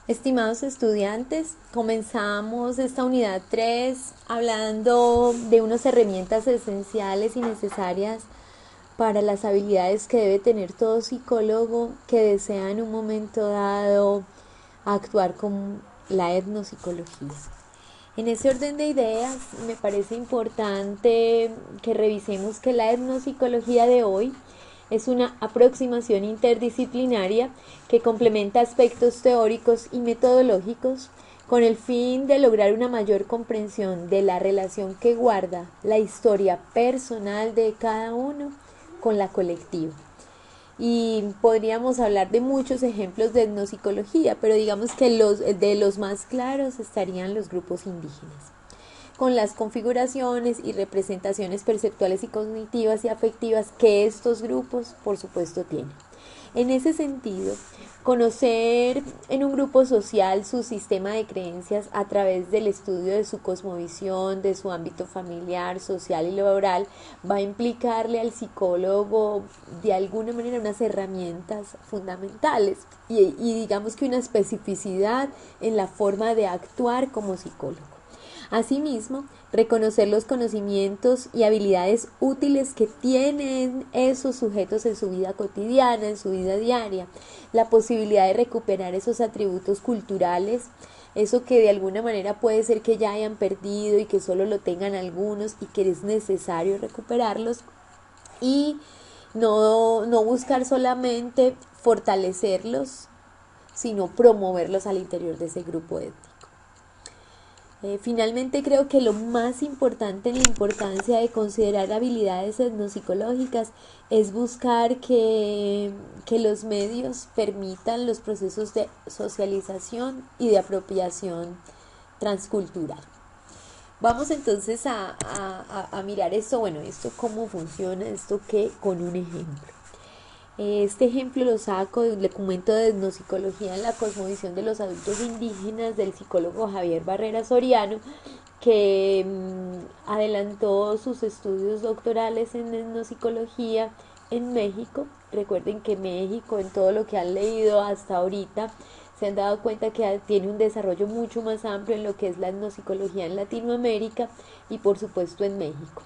Estimados estudiantes, comenzamos esta unidad 3 hablando de unas herramientas esenciales y necesarias para las habilidades que debe tener todo psicólogo que desea en un momento dado actuar con la etnopsicología. En ese orden de ideas, me parece importante que revisemos que la etnopsicología de hoy es una aproximación interdisciplinaria que complementa aspectos teóricos y metodológicos con el fin de lograr una mayor comprensión de la relación que guarda la historia personal de cada uno con la colectiva. Y podríamos hablar de muchos ejemplos de etnopsicología, pero digamos que de los más claros estarían los grupos indígenas, con las configuraciones y representaciones perceptuales y cognitivas y afectivas que estos grupos, por supuesto, tienen. En ese sentido, conocer en un grupo social su sistema de creencias a través del estudio de su cosmovisión, de su ámbito familiar, social y laboral, va a implicarle al psicólogo de alguna manera unas herramientas fundamentales y digamos que una especificidad en la forma de actuar como psicólogo. Asimismo, reconocer los conocimientos y habilidades útiles que tienen esos sujetos en su vida cotidiana, en su vida diaria, la posibilidad de recuperar esos atributos culturales, eso que de alguna manera puede ser que ya hayan perdido y que solo lo tengan algunos y que es necesario recuperarlos, y no buscar solamente fortalecerlos, sino promoverlos al interior de ese grupo étnico. Finalmente creo que lo más importante en la importancia de considerar habilidades etnopsicológicas es buscar que los medios permitan los procesos de socialización y de apropiación transcultural. Vamos entonces a mirar esto, bueno, esto cómo funciona, esto qué, con un ejemplo. Este ejemplo lo saco de un documento de etnopsicología en la cosmovisión de los adultos indígenas del psicólogo Javier Barrera Soriano, que adelantó sus estudios doctorales en etnopsicología en México. Recuerden que México, en todo lo que han leído hasta ahorita, se han dado cuenta que tiene un desarrollo mucho más amplio en lo que es la etnopsicología en Latinoamérica y por supuesto en México.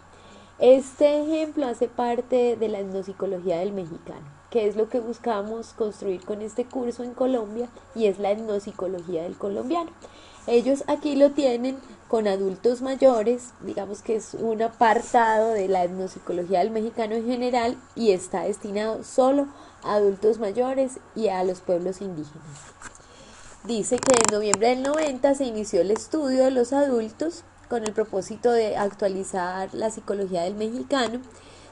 Este ejemplo hace parte de la etnopsicología del mexicano, que es lo que buscamos construir con este curso en Colombia, y es la etnopsicología del colombiano. Ellos aquí lo tienen con adultos mayores, digamos que es un apartado de la etnopsicología del mexicano en general y está destinado solo a adultos mayores y a los pueblos indígenas. Dice que en noviembre del 90 se inició el estudio de los adultos con el propósito de actualizar la psicología del mexicano,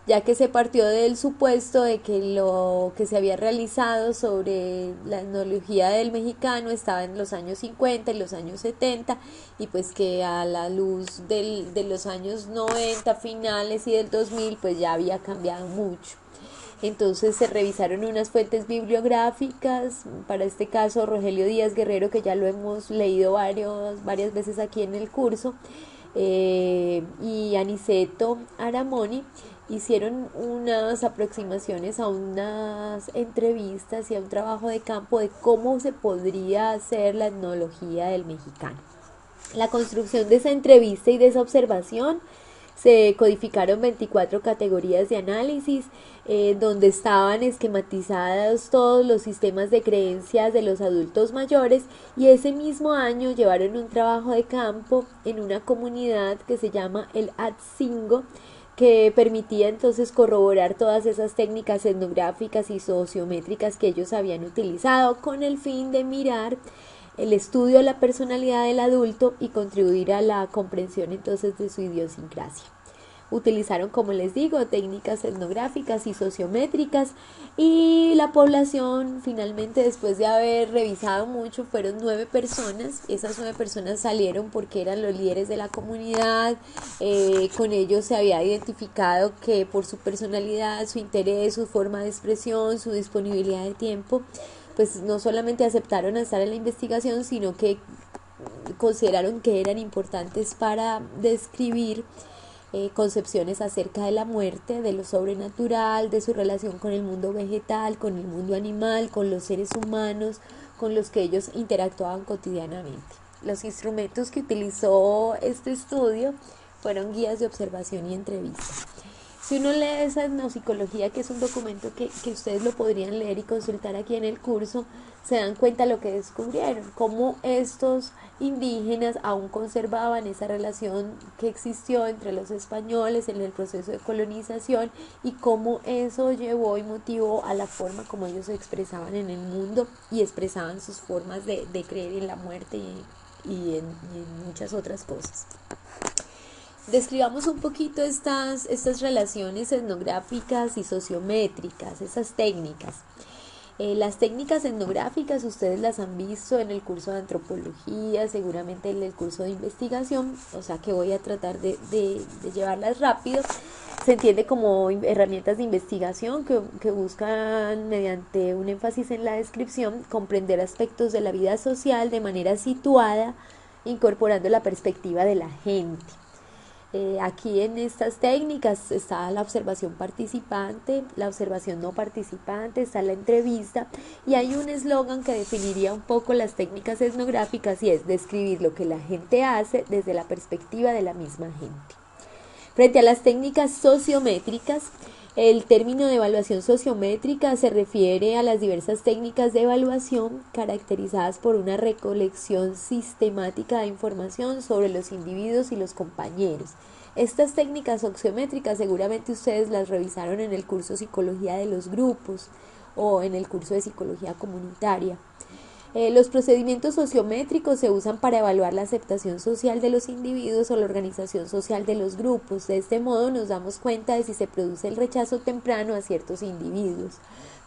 ya que se partió del supuesto de que lo que se había realizado sobre la etnología del mexicano estaba en los años 50 y los años 70, y pues que a la luz de los años 90 finales y del 2000 pues ya había cambiado mucho. Entonces se revisaron unas fuentes bibliográficas, para este caso Rogelio Díaz Guerrero, que ya lo hemos leído varias veces aquí en el curso, y Aniceto Aramoni, hicieron unas aproximaciones a unas entrevistas y a un trabajo de campo de cómo se podría hacer la etnología del mexicano. La construcción de esa entrevista y de esa observación, se codificaron 24 categorías de análisis, donde estaban esquematizados todos los sistemas de creencias de los adultos mayores, y ese mismo año llevaron un trabajo de campo en una comunidad que se llama el Atzingo, que permitía entonces corroborar todas esas técnicas etnográficas y sociométricas que ellos habían utilizado con el fin de mirar el estudio de la personalidad del adulto y contribuir a la comprensión entonces de su idiosincrasia. Utilizaron, como les digo, técnicas etnográficas y sociométricas, y la población finalmente, después de haber revisado mucho, fueron 9 personas. Esas 9 personas salieron porque eran los líderes de la comunidad. Con ellos se había identificado que por su personalidad, su interés, su forma de expresión, su disponibilidad de tiempo, pues no solamente aceptaron estar en la investigación, sino que consideraron que eran importantes para describir concepciones acerca de la muerte, de lo sobrenatural, de su relación con el mundo vegetal, con el mundo animal, con los seres humanos, con los que ellos interactuaban cotidianamente. Los instrumentos que utilizó este estudio fueron guías de observación y entrevista. Si uno lee esa etnopsicología, que es un documento que ustedes lo podrían leer y consultar aquí en el curso, se dan cuenta de lo que descubrieron, cómo estos indígenas aún conservaban esa relación que existió entre los españoles en el proceso de colonización y cómo eso llevó y motivó a la forma como ellos se expresaban en el mundo y expresaban sus formas de creer en la muerte y en muchas otras cosas. Describamos un poquito estas relaciones etnográficas y sociométricas, esas técnicas. Las técnicas etnográficas ustedes las han visto en el curso de antropología, seguramente en el curso de investigación, o sea que voy a tratar de llevarlas rápido. Se entiende como herramientas de investigación que buscan, mediante un énfasis en la descripción, comprender aspectos de la vida social de manera situada, incorporando la perspectiva de la gente. Aquí en estas técnicas está la observación participante, la observación no participante, está la entrevista y hay un eslogan que definiría un poco las técnicas etnográficas y es describir lo que la gente hace desde la perspectiva de la misma gente. Frente a las técnicas sociométricas, el término de evaluación sociométrica se refiere a las diversas técnicas de evaluación caracterizadas por una recolección sistemática de información sobre los individuos y los compañeros. Estas técnicas sociométricas seguramente ustedes las revisaron en el curso Psicología de los Grupos o en el curso de Psicología Comunitaria. Los procedimientos sociométricos se usan para evaluar la aceptación social de los individuos o la organización social de los grupos. De este modo nos damos cuenta de si se produce el rechazo temprano a ciertos individuos.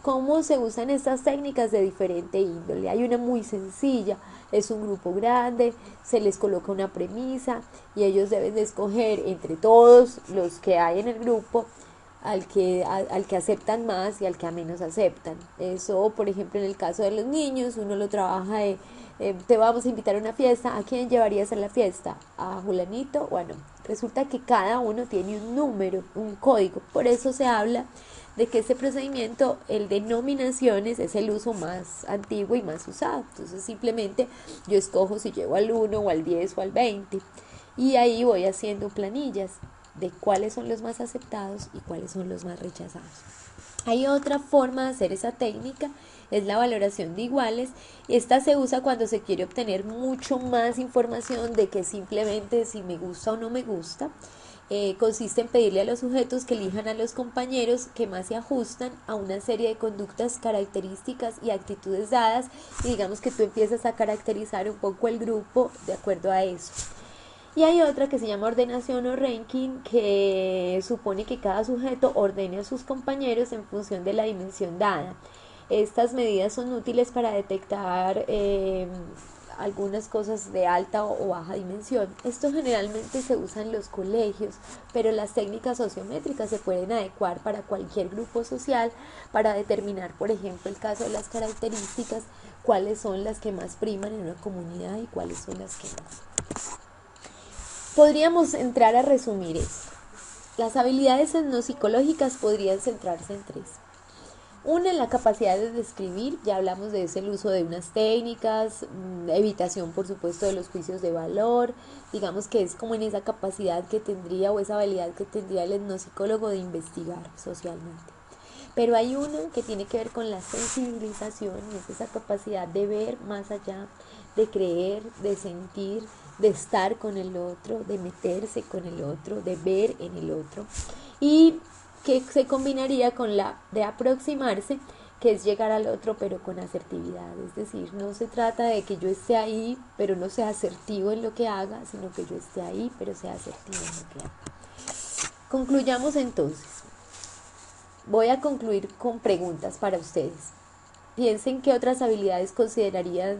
¿Cómo se usan estas técnicas? De diferente índole. Hay una muy sencilla, es un grupo grande, se les coloca una premisa y ellos deben de escoger entre todos los que hay en el grupo al que aceptan más y al que a menos aceptan. Eso, por ejemplo, en el caso de los niños, uno lo trabaja te vamos a invitar a una fiesta, ¿a quién llevarías a la fiesta? ¿A Julanito? Bueno, resulta que cada uno tiene un número, un código, por eso se habla de que este procedimiento, el de nominaciones, es el uso más antiguo y más usado. Entonces simplemente yo escojo si llevo al 1 o al 10 o al 20 y ahí voy haciendo planillas de cuáles son los más aceptados y cuáles son los más rechazados. Hay otra forma de hacer esa técnica, es la valoración de iguales. Esta se usa cuando se quiere obtener mucho más información de que simplemente si me gusta o no me gusta. Consiste en pedirle a los sujetos que elijan a los compañeros que más se ajustan a una serie de conductas, características y actitudes dadas, y digamos que tú empiezas a caracterizar un poco el grupo de acuerdo a eso. Y hay otra que se llama ordenación o ranking, que supone que cada sujeto ordene a sus compañeros en función de la dimensión dada. Estas medidas son útiles para detectar algunas cosas de alta o baja dimensión. Esto generalmente se usa en los colegios, pero las técnicas sociométricas se pueden adecuar para cualquier grupo social para determinar, por ejemplo, el caso de las características, cuáles son las que más priman en una comunidad y cuáles son las que no. Podríamos entrar a resumir esto. Las habilidades etnopsicológicas podrían centrarse en tres. Una, la capacidad de describir, ya hablamos de ese, el uso de unas técnicas, evitación por supuesto de los juicios de valor, digamos que es como en esa capacidad que tendría o esa habilidad que tendría el etnopsicólogo de investigar socialmente. Pero hay uno que tiene que ver con la sensibilización y es esa capacidad de ver más allá, de creer, de sentir, de estar con el otro, de meterse con el otro, de ver en el otro, y que se combinaría con la de aproximarse, que es llegar al otro pero con asertividad. Es decir, no se trata de que yo esté ahí pero no sea asertivo en lo que haga, sino que yo esté ahí pero sea asertivo en lo que haga. Concluyamos entonces. Voy a concluir con preguntas para ustedes. Piensen qué otras habilidades considerarían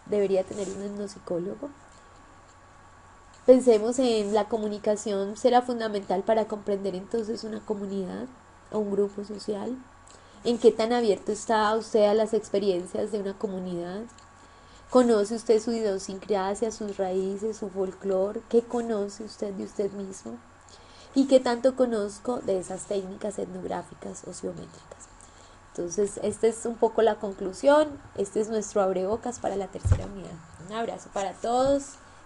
debería tener un etnopsicólogo. Pensemos en la comunicación, será fundamental para comprender entonces una comunidad o un grupo social. ¿En qué tan abierto está usted a las experiencias de una comunidad? ¿Conoce usted su idiosincrasia, sus raíces, su folclore? ¿Qué conoce usted de usted mismo? y qué tanto conozco de esas técnicas etnográficas o geométricas. Entonces, esta es un poco la conclusión, este es nuestro abrebocas para la tercera unidad. Un abrazo para todos.